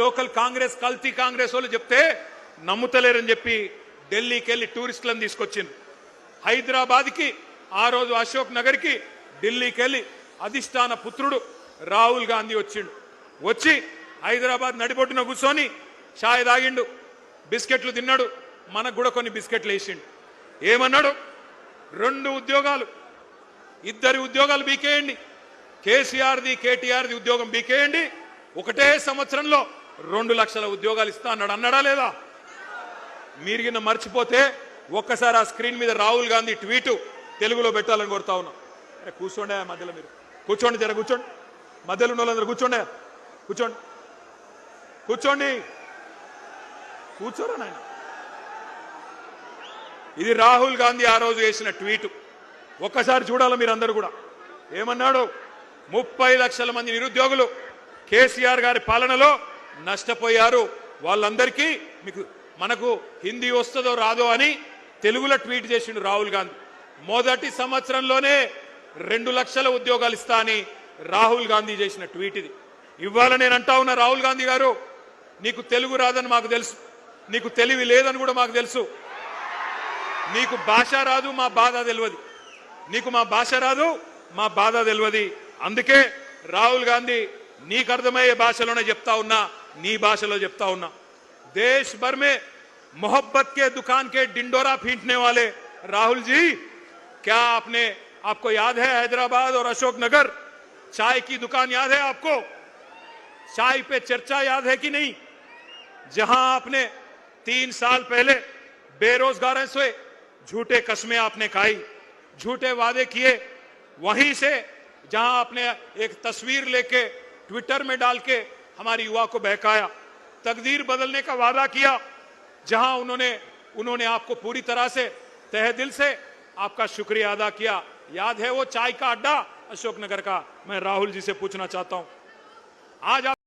Local Congress కల్తీ కాంగ్రెస్ వాళ్ళు చెప్తే నమ్ముతలేరని చెప్పి ఢిల్లీకి వెళ్ళి టూరిస్టులను తీసుకొచ్చింది. హైదరాబాద్కి ఆ రోజు అశోక్ నగర్కి ఢిల్లీకి వెళ్ళి అధిష్టాన పుత్రుడు రాహుల్ గాంధీ వచ్చిండు. వచ్చి హైదరాబాద్ నడిబొట్టున కూర్చొని చాయ్ తాగిండు, బిస్కెట్లు తిన్నాడు, మనకు కూడా కొన్ని బిస్కెట్లు వేసిండు. ఏమన్నాడు? 2 ఉద్యోగాలు, 2 ఉద్యోగాలు బీకేయండి, కేసీఆర్ది కేటీఆర్ది ఉద్యోగం బీకేయండి, ఒకటే సంవత్సరంలో 2 లక్షల ఉద్యోగాలు ఇస్తా అన్నాడు. అన్నాడా లేదా? మీరు కింద మర్చిపోతే ఒక్కసారి ఆ స్క్రీన్ మీద రాహుల్ గాంధీ ట్వీటు తెలుగులో పెట్టాలని కోరుతా ఉన్నాం. అరే కూర్చోండి, మధ్యలో మీరు కూర్చోండి, జర కూర్చోండి, మధ్యలో ఉన్న వాళ్ళందరూ కూర్చోండి, కూర్చోండి, కూర్చోండి, కూర్చోరా నాయన. ఇది రాహుల్ గాంధీ ఆ రోజు వేసిన ట్వీటు. ఒక్కసారి చూడాలి మీరందరూ కూడా. ఏమన్నాడు? 30 లక్షల మంది నిరుద్యోగులు కేసీఆర్ గారి పాలనలో నష్టపోయారు, వాళ్ళందరికీ మనకు హిందీ వస్తుందో రాదో అని తెలుగులో ట్వీట్ చేసిండు రాహుల్ గాంధీ. మొదటి సంవత్సరంలోనే 2 లక్షల ఉద్యోగాలు ఇస్తా అని రాహుల్ గాంధీ చేసిన ట్వీట్ ఇది. ఇవాళ నేను అంటా ఉన్నా, రాహుల్ గాంధీ గారు, నీకు తెలుగు రాదని మాకు తెలుసు, నీకు తెలివి లేదని కూడా మాకు తెలుసు, నీకు భాష రాదు, మా బాధ తెలియదు, నీకు మా భాష రాదు, మా బాధ తెలియదు. అందుకే రాహుల్ గాంధీ నీకు అర్థమయ్యే భాషలోనే చెప్తా ఉన్నా, నీ భాషలో చెప్తా ఉన్నా. देश भर में मोहब्बत के दुकान के डिंडोरा पीटने वाले राहुल जी, क्या आपको याद है हैदराबाद और अशोक नगर चाय की दुकान याद है आपको? चाय पे चर्चा याद है कि नहीं? जहां आपने 3 साल पहले बेरोजगारों से झूठे कस्में आपने खाई, झूठे वादे किए, वहीं से जहां आपने एक तस्वीर लेके ट्विटर में डाल के हमारी युवा को बहकाया, तकदीर बदलने का वादा किया, जहां उन्होंने आपको पूरी तरह से तहे दिल से आपका शुक्रिया अदा किया। याद है वो चाय का अड्डा अशोक नगर का? मैं राहुल जी से पूछना चाहता हूं, आज आप